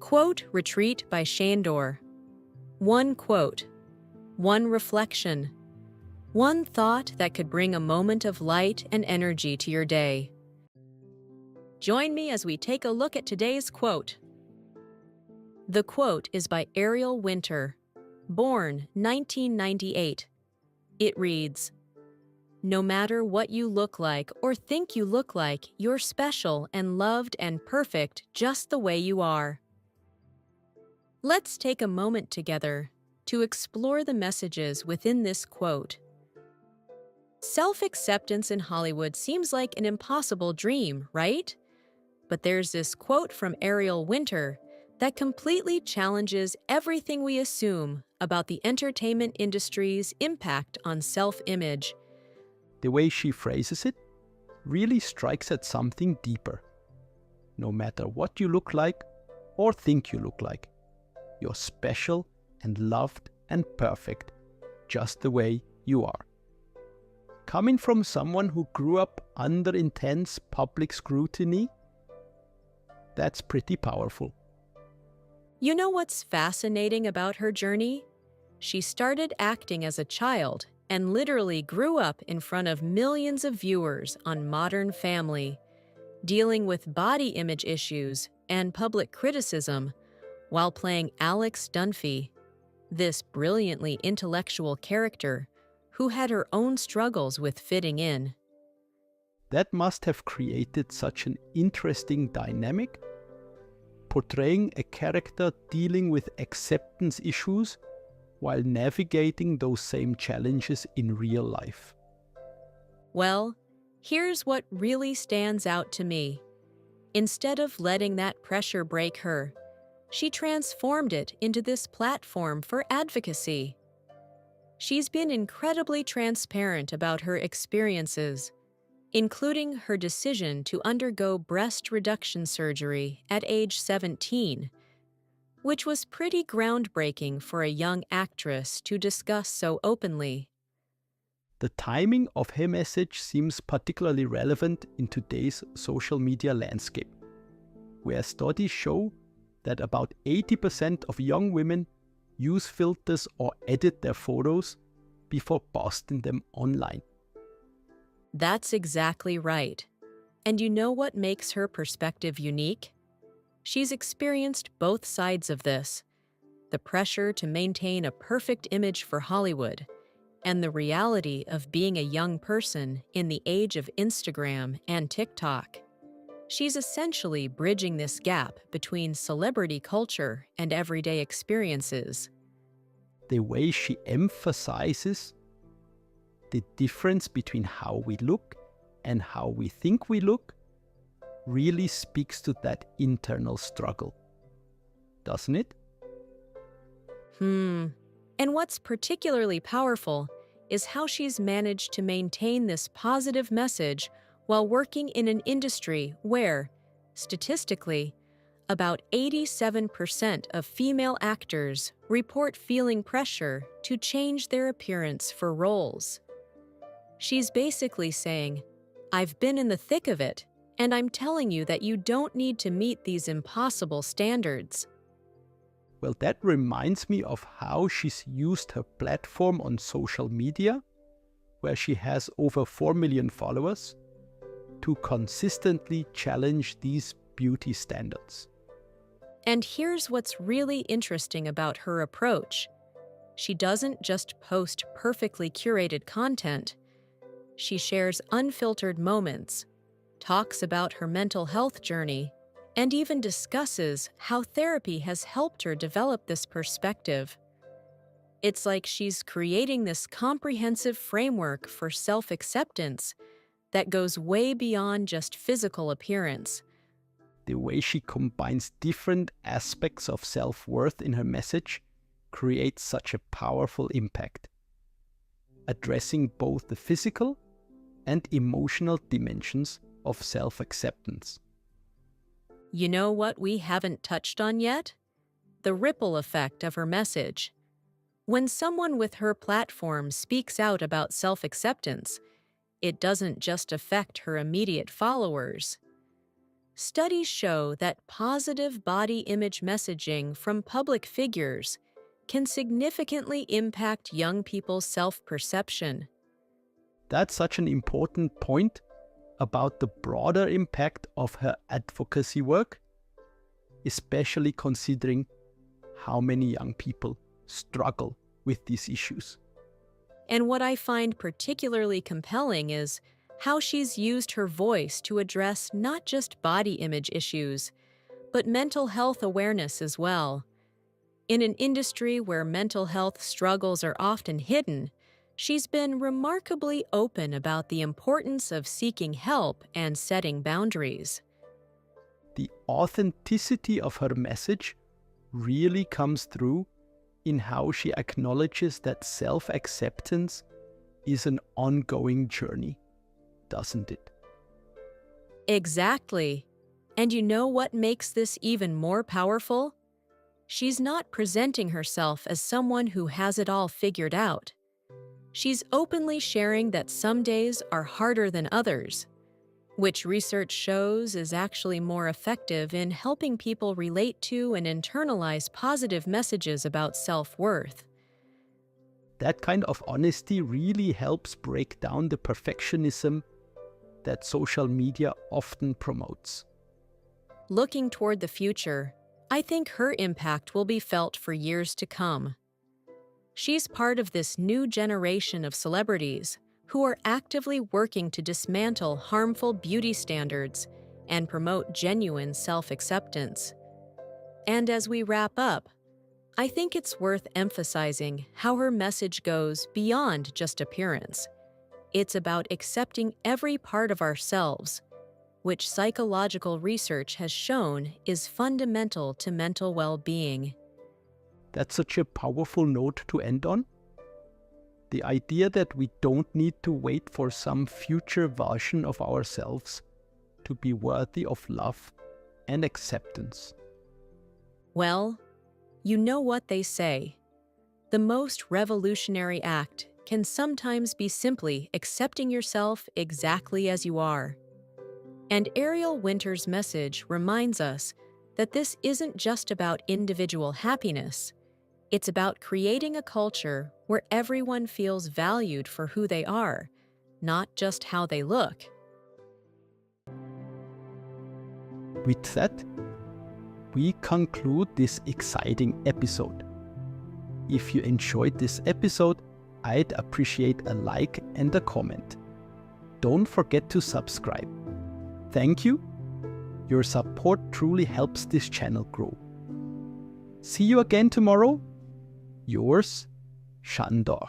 Quote Retreat by Sandor. One quote, one reflection, one thought that could bring a moment of light and energy to your day. Join me as we take a look at today's quote. The quote is by Ariel Winter, born 1998. It reads, "No matter what you look like or think you look like, you're special and loved and perfect just the way you are." Let's take a moment together to explore the messages within this quote. Self-acceptance in Hollywood seems like an impossible dream, right? But there's this quote from Ariel Winter that completely challenges everything we assume about the entertainment industry's impact on self-image. The way she phrases it really strikes at something deeper. No matter what you look like or think you look like, you're special and loved and perfect, just the way you are. Coming from someone who grew up under intense public scrutiny, that's pretty powerful. You know what's fascinating about her journey? She started acting as a child and literally grew up in front of millions of viewers on Modern Family, dealing with body image issues and public criticism while playing Alex Dunphy, this brilliantly intellectual character who had her own struggles with fitting in. That must have created such an interesting dynamic, portraying a character dealing with acceptance issues while navigating those same challenges in real life. Well, here's what really stands out to me. Instead of letting that pressure break her, she transformed it into this platform for advocacy. She's been incredibly transparent about her experiences, including her decision to undergo breast reduction surgery at age 17, which was pretty groundbreaking for a young actress to discuss so openly. The timing of her message seems particularly relevant in today's social media landscape, where studies show that about 80% of young women use filters or edit their photos before posting them online. That's exactly right. And you know what makes her perspective unique? She's experienced both sides of this, the pressure to maintain a perfect image for Hollywood, and the reality of being a young person in the age of Instagram and TikTok. She's essentially bridging this gap between celebrity culture and everyday experiences. The way she emphasizes the difference between how we look and how we think we look really speaks to that internal struggle, doesn't it? And what's particularly powerful is how she's managed to maintain this positive message while working in an industry where, statistically, about 87% of female actors report feeling pressure to change their appearance for roles. She's basically saying, "I've been in the thick of it, and I'm telling you that you don't need to meet these impossible standards." Well, that reminds me of how she's used her platform on social media, where she has over 4 million followers, to consistently challenge these beauty standards. And here's what's really interesting about her approach. She doesn't just post perfectly curated content. She shares unfiltered moments, talks about her mental health journey, and even discusses how therapy has helped her develop this perspective. It's like she's creating this comprehensive framework for self-acceptance that goes way beyond just physical appearance. The way she combines different aspects of self-worth in her message creates such a powerful impact, addressing both the physical and emotional dimensions of self-acceptance. You know what we haven't touched on yet? The ripple effect of her message. When someone with her platform speaks out about self-acceptance, it doesn't just affect her immediate followers. Studies show that positive body image messaging from public figures can significantly impact young people's self-perception. That's such an important point about the broader impact of her advocacy work, especially considering how many young people struggle with these issues. And what I find particularly compelling is how she's used her voice to address not just body image issues, but mental health awareness as well. In an industry where mental health struggles are often hidden, she's been remarkably open about the importance of seeking help and setting boundaries. The authenticity of her message really comes through in how she acknowledges that self-acceptance is an ongoing journey, doesn't it? Exactly. And you know what makes this even more powerful? She's not presenting herself as someone who has it all figured out. She's openly sharing that some days are harder than others, which research shows is actually more effective in helping people relate to and internalize positive messages about self-worth. That kind of honesty really helps break down the perfectionism that social media often promotes. Looking toward the future, I think her impact will be felt for years to come. She's part of this new generation of celebrities who are actively working to dismantle harmful beauty standards and promote genuine self-acceptance. And as we wrap up, I think it's worth emphasizing how her message goes beyond just appearance. It's about accepting every part of ourselves, which psychological research has shown is fundamental to mental well-being. That's such a powerful note to end on. The idea that we don't need to wait for some future version of ourselves to be worthy of love and acceptance. Well, you know what they say. The most revolutionary act can sometimes be simply accepting yourself exactly as you are. And Ariel Winter's message reminds us that this isn't just about individual happiness. It's about creating a culture where everyone feels valued for who they are, not just how they look. With that, we conclude this exciting episode. If you enjoyed this episode, I'd appreciate a like and a comment. Don't forget to subscribe. Thank you. Your support truly helps this channel grow. See you again tomorrow. Yours, Sandor.